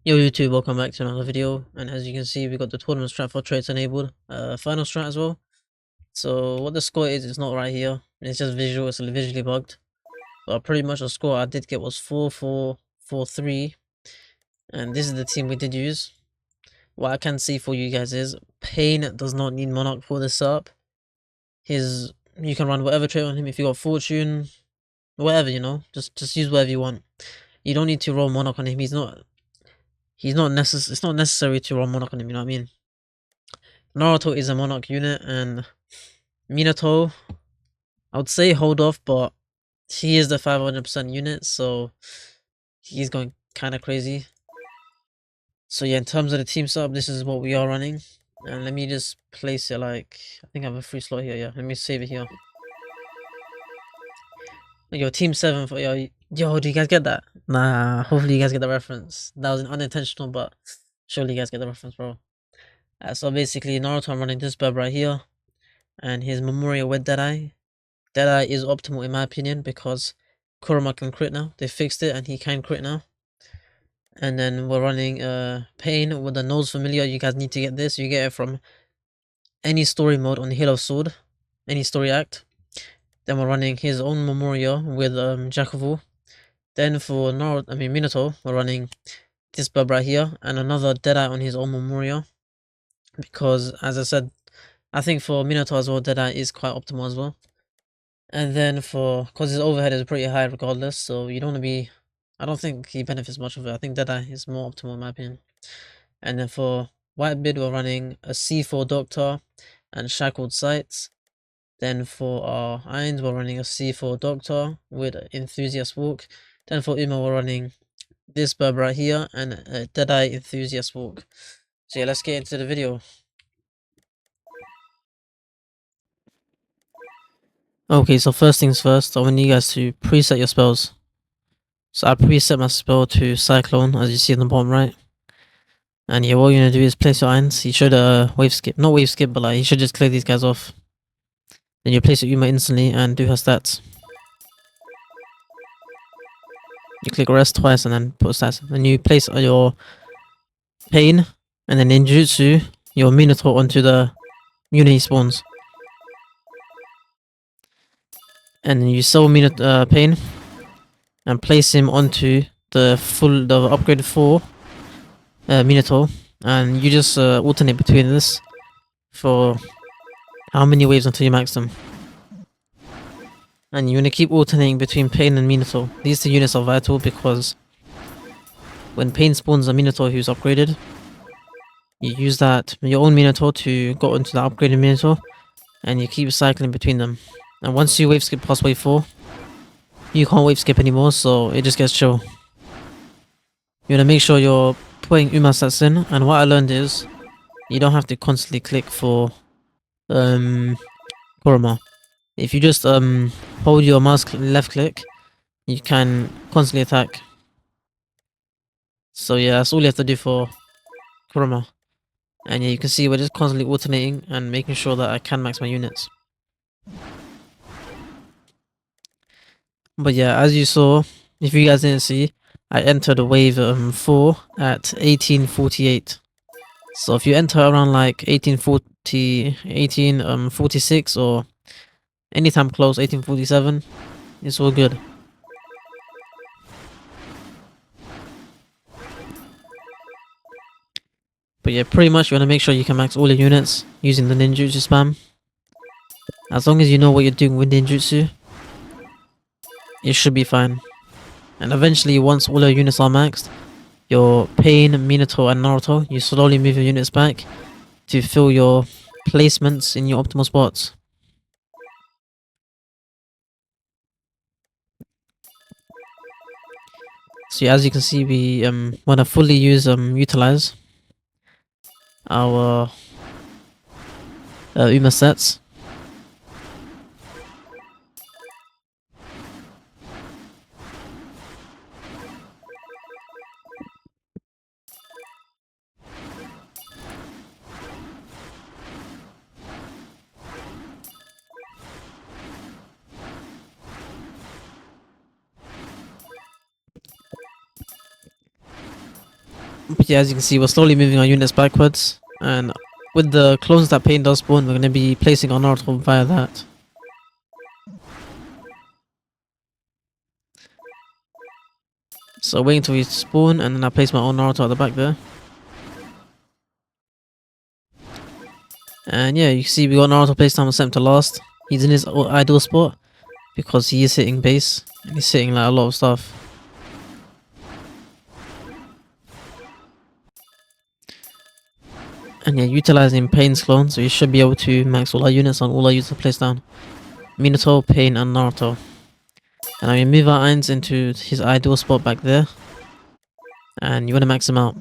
Yo YouTube, welcome back to another video, and as you can see we got the tournament strat for traits enabled, final strat as well. So what the score is, it's not right here, it's just visual, it's visually bugged. But pretty much the score I did get was 4-4-4-3, and this is the team we did use. What I can see for you guys is, Pain does not need Monarch for this setup. You can run whatever trait on him. If you got Fortune, whatever, just use whatever you want. You don't need to roll Monarch on him, it's not necessary to roll Monarch on him, you know what I mean? Naruto is a Monarch unit, and Minato, I would say hold off, but he is the 500% unit, so he's going kind of crazy. So yeah, in terms of the team setup, this is what we are running. And let me just place it like, I think I have a free slot here, yeah. Let me save it here. Yo, team 7 for, yo, do you guys get that? Nah, hopefully you guys get the reference. That was unintentional, but surely you guys get the reference, bro. So basically, Naruto, I'm running this bub right here, and his Memorial with Deadeye. Deadeye is optimal in my opinion because Kurama can crit now. They fixed it and he can crit now. And then we're running Pain with the Nose Familiar. You guys need to get this. You get it from any story mode on Hill of Sword, any story act. Then we're running his own Memorial with Jack of All. Then for Minato, we're running this bub right here and another Deadeye on his own Memorial. Because as I said, I think for Minato as well, Deadeye is quite optimal as well. And then because his overhead is pretty high regardless, so you don't want to be, I don't think he benefits much of it. I think Deadeye is more optimal in my opinion. And then for White Bid, we're running a C4 Doctor and Shackled Sights. Then for our Irons, we're running a C4 Doctor with Enthusiast Walk. Then for Uma, we're running this burb right here and a Deadeye Enthusiast Walk. So yeah, let's get into the video. Okay, so first things first, I want you guys to preset your spells. So I preset my spell to Cyclone, as you see in the bottom right. And yeah, what you're gonna do is place your irons. You should wave skip, not wave skip, but like you should just clear these guys off. Then you place your Uma instantly and do her stats. You click rest twice and then put stats. Then you place your Pain and then Ninjutsu your Minotaur onto the unit he spawns. And then you sell Pain and place him onto the upgraded 4 Minotaur, and you just alternate between this for how many waves until you max them. And you want to keep alternating between Pain and Minotaur. These two units are vital because when Pain spawns a Minotaur who's upgraded, you use your own Minotaur to go into the upgraded Minotaur, and you keep cycling between them. And once you wave skip past wave 4, you can't wave skip anymore, so it just gets chill. You want to make sure you're putting Uma stats in, and what I learned is you don't have to constantly click for Kurama. If you just hold your mouse left click, you can constantly attack. So yeah, that's all you have to do for Kurama. And yeah, you can see we're just constantly alternating and making sure that I can max my units. But yeah, as you saw, if you guys didn't see, I entered wave 4 at 1848. So if you enter around like 1846 or anytime close 1847, it's all good. But yeah, pretty much you want to make sure you can max all your units using the ninjutsu spam. As long as you know what you're doing with ninjutsu, it should be fine. And eventually, once all your units are maxed, your Pain, Minato and Naruto, you slowly move your units back to fill your placements in your optimal spots. So yeah, as you can see, we want to fully utilize our Uma sets. But yeah, as you can see, we're slowly moving our units backwards, and with the clones that Pain does spawn, we're going to be placing our Naruto via that. So waiting until we spawn, and then I place my own Naruto at the back there. And yeah, you can see we got Naruto placed down, sent him to last. He's in his ideal spot because he is hitting base, and he's hitting like a lot of stuff. And yeah, utilizing Pain's clone, so we should be able to max all our units on all our units placed down. Minato, Pain, and Naruto. And I move our irons into his ideal spot back there. And you want to max him out.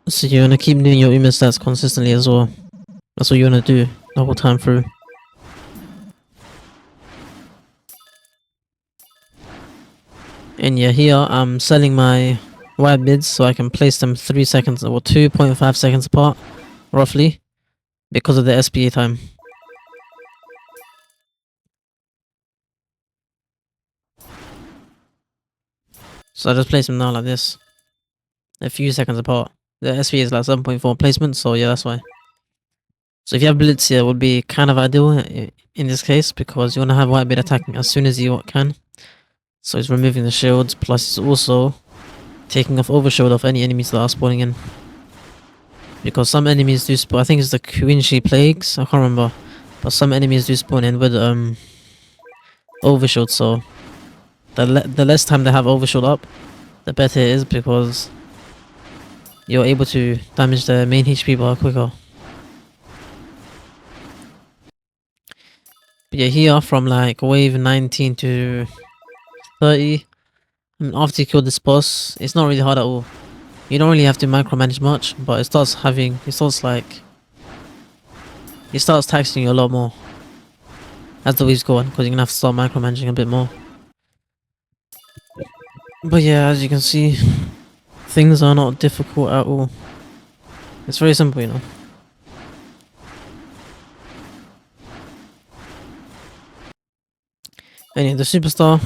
So you want to keep doing your Uma stats consistently as well. That's what you want to do the whole time through. And yeah, here I'm selling my wire bids so I can place them 3 seconds or 2.5 seconds apart, roughly, because of the SPA time. So I just place them now like this, a few seconds apart. The SPA is like 7.4 placement, so yeah, that's why. So if you have Blitz here, it would be kind of ideal in this case, because you want to have White Bid attacking as soon as you can. So he's removing the shields, plus he's also taking off overshield of any enemies that are spawning in. Because some enemies do spawn, I think it's the Quincy Plagues, I can't remember. But some enemies do spawn in with overshield, so the less time they have overshield up, the better it is, because you're able to damage the main HP bar quicker. But yeah, here from like wave 19 to 30, I mean, after you kill this boss, it's not really hard at all. You don't really have to micromanage much, but it starts taxing you a lot more as the waves go on, because you're gonna have to start micromanaging a bit more. But yeah, as you can see, things are not difficult at all. It's very simple, you know. Anyway, the superstar,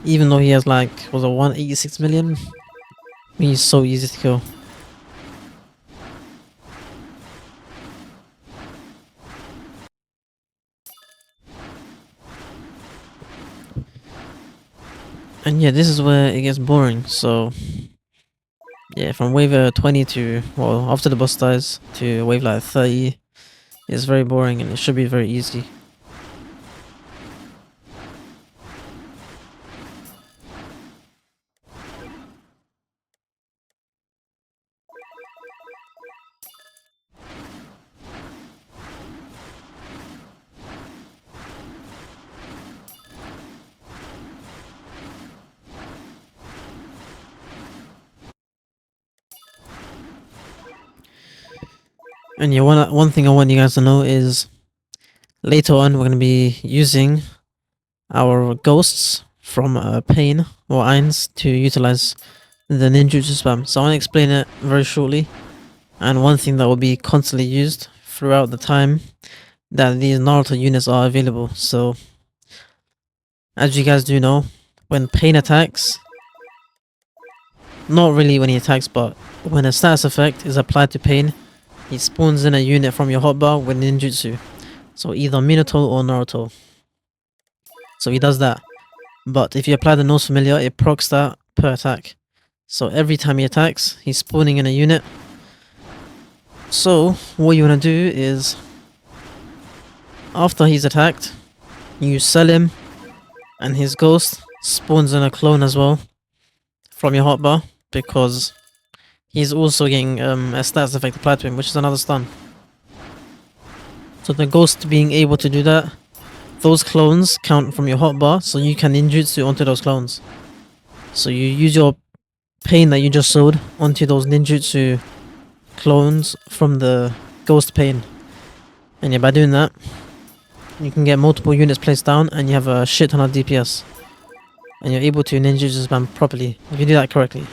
even though he has like, was it 186 million? He's so easy to kill. And yeah, this is where it gets boring, so yeah, from wave 20 to, well, after the boss dies, to wave like 30, it's very boring and it should be very easy. And yeah, one thing I want you guys to know is later on we're going to be using our ghosts from Pain or Eins to utilize the ninjutsu spam. So I want to explain it very shortly. And one thing that will be constantly used throughout the time that these Naruto units are available. So as you guys do know, when Pain attacks, not really when he attacks, but when a status effect is applied to Pain, he spawns in a unit from your hotbar with ninjutsu. So either Minato or Naruto. So he does that. But if you apply the Nose Familiar, it procs that per attack. So every time he attacks, he's spawning in a unit. So what you want to do is, after he's attacked, you sell him, and his ghost spawns in a clone as well from your hotbar, because he's also getting a status effect applied to him, which is another stun. So the ghost being able to do that, those clones count from your hotbar, so you can ninjutsu onto those clones. So you use your Pain that you just sold onto those ninjutsu clones from the ghost Pain. And yeah, by doing that, you can get multiple units placed down and you have a shit ton of DPS. And you're able to ninjutsu spam properly if you do that correctly.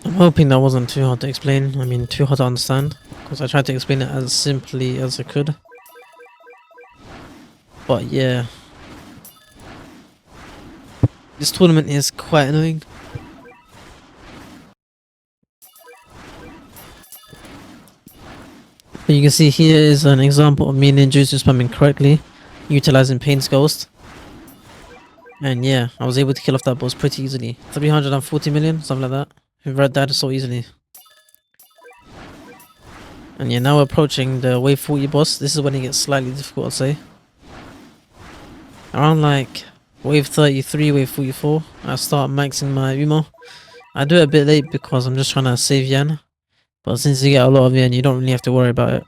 I'm hoping that wasn't too hard to explain. I mean, too hard to understand, because I tried to explain it as simply as I could. But yeah, this tournament is quite annoying. But you can see here is an example of me ninjutsu spamming correctly, utilizing Pain's Ghost. And yeah, I was able to kill off that boss pretty easily. 340 million, something like that. Who read that so easily. And yeah, now we're approaching the wave 40 boss. This is when it gets slightly difficult, I'd say. Around like wave 33, wave 44, I start maxing my Umo. I do it a bit late because I'm just trying to save yen. But since you get a lot of yen, you don't really have to worry about it.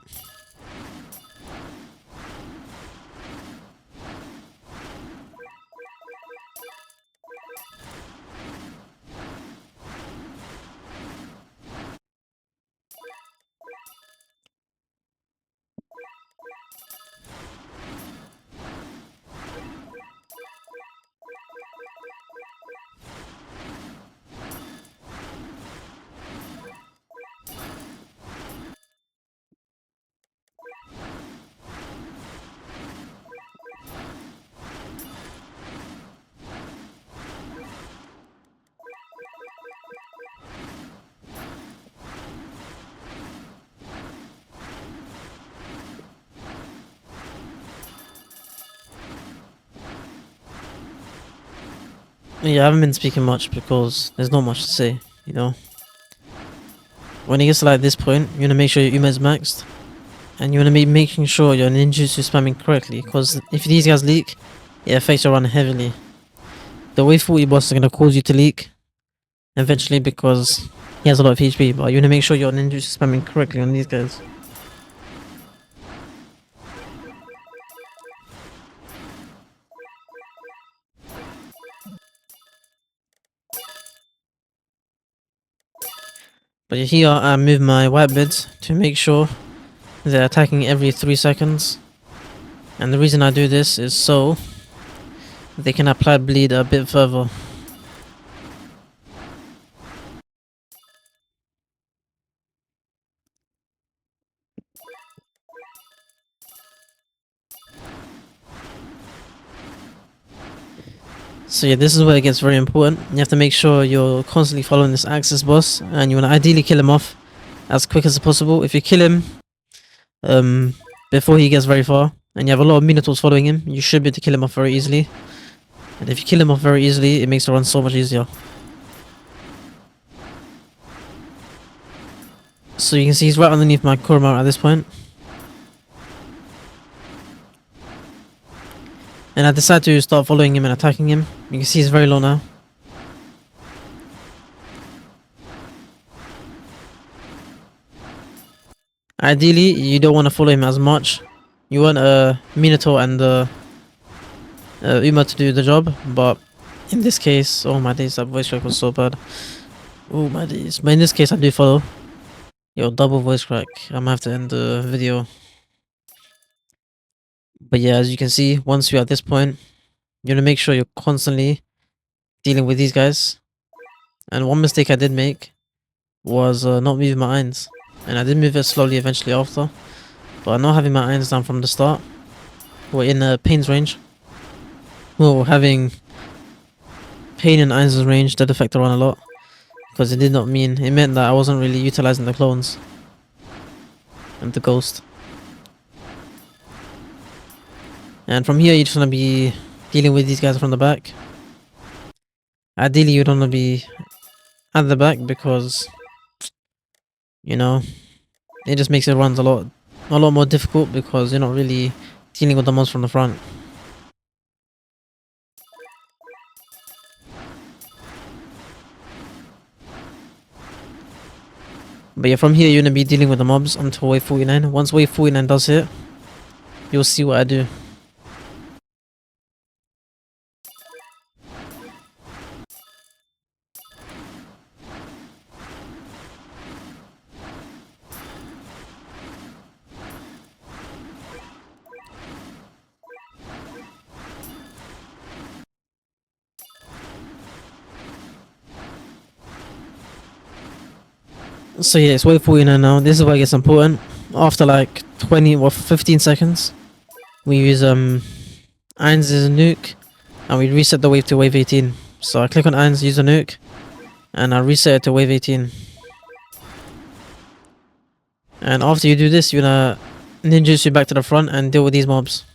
Yeah, I haven't been speaking much because there's not much to say, you know. When it gets to like this point, you want to make sure your Uma is maxed. And you want to be making sure your ninjutsu spamming correctly, because if these guys leak, it affects your run heavily. The wave 40 boss is going to cause you to leak eventually because he has a lot of HP, but you want to make sure your ninjutsu spamming correctly on these guys. But here I move my white bids to make sure they're attacking every 3 seconds. And the reason I do this is so they can apply bleed a bit further. So yeah, this is where it gets very important. You have to make sure you're constantly following this Axis boss, and you want to ideally kill him off as quick as possible. If you kill him before he gets very far, and you have a lot of Minotaurs following him, you should be able to kill him off very easily. And if you kill him off very easily, it makes the run so much easier. So you can see he's right underneath my Kurama at this point. And I decide to start following him and attacking him. You can see he's very low now. Ideally, you don't want to follow him as much. You want Minotaur and Uma to do the job, but in this case, oh my days, that voice crack was so bad. Oh my days. But in this case, I do follow. Yo, double voice crack. I'm gonna have to end the video. But yeah, as you can see, once you're at this point, you want to make sure you're constantly dealing with these guys. And one mistake I did make was not moving my irons. And I did move it slowly eventually after. But not having my irons down from the start. We're in Pain's range. Well, having Pain and Irons' range did affect the run a lot. Because it meant that I wasn't really utilizing the clones. And the ghost. And from here you just want to be dealing with these guys from the back. Ideally you don't want to be at the back because, you know, it just makes it runs a lot more difficult because you're not really dealing with the mobs from the front. But yeah, from here you're going to be dealing with the mobs until wave 49. Once wave 49 does hit, you'll see what I do. So yeah, it's wave 49 now. This is where it gets important. After like 20 or 15 seconds, we use Irons as a nuke, and we reset the wave to wave 18. So I click on Irons, use a nuke, and I reset it to wave 18. And after you do this, you're gonna ninjutsu back to the front and deal with these mobs.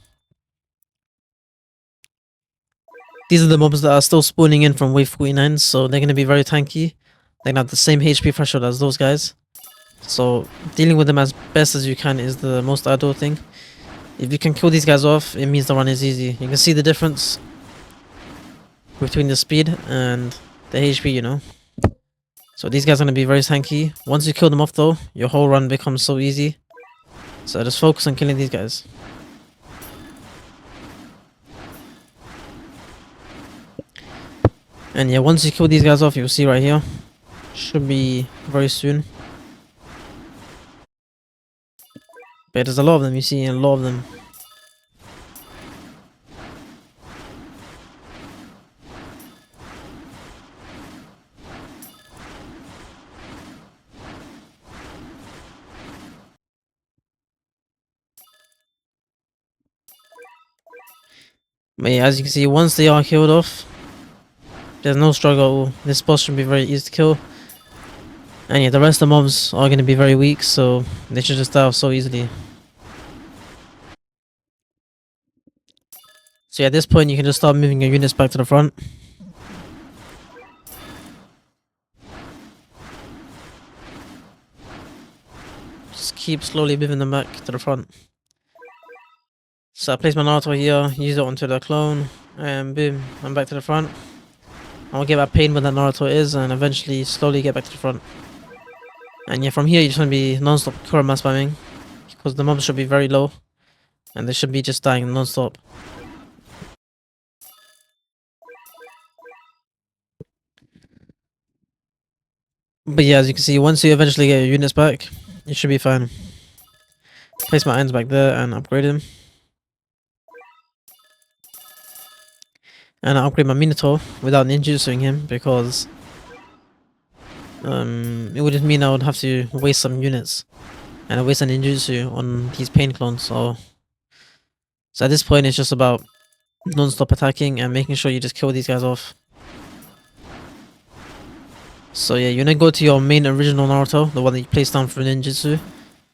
These are the mobs that are still spawning in from wave 49, so they're gonna be very tanky. They're gonna have the same HP threshold as those guys. So dealing with them as best as you can is the most ideal thing. If you can kill these guys off, it means the run is easy. You can see the difference between the speed and the HP, you know. So these guys are going to be very tanky. Once you kill them off though, your whole run becomes so easy. So just focus on killing these guys. And yeah, once you kill these guys off, you'll see right here. Should be very soon. But there's a lot of them, you see, a lot of them. But yeah, as you can see, once they are killed off, there's no struggle. This boss should be very easy to kill. And yeah, the rest of the mobs are going to be very weak, so they should just die off so easily. So yeah, at this point you can just start moving your units back to the front. Just keep slowly moving them back to the front. So I place my Naruto here, use it onto the clone, and boom, I'm back to the front. I'll get that pain where that Naruto is, and eventually slowly get back to the front. And yeah, from here you just want to be non-stop Kurama spamming, because the mobs should be very low, and they should be just dying non-stop. But yeah, as you can see, once you eventually get your units back, you should be fine. Place my irons back there and upgrade him. And I upgrade my Minotaur without ninjutsuing him, because it would just mean I would have to waste some units. And I waste an ninjutsu on these pain clones, so at this point it's just about non-stop attacking and making sure you just kill these guys off. So yeah, you're gonna go to your main original Naruto, the one that you placed down for ninjutsu,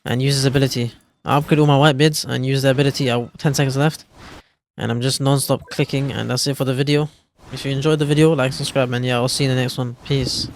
and use his ability. I upgrade all my white bids and use the ability at 10 seconds left. And I'm just non-stop clicking, and that's it for the video. If you enjoyed the video, like, subscribe, and yeah, I'll see you in the next one. Peace.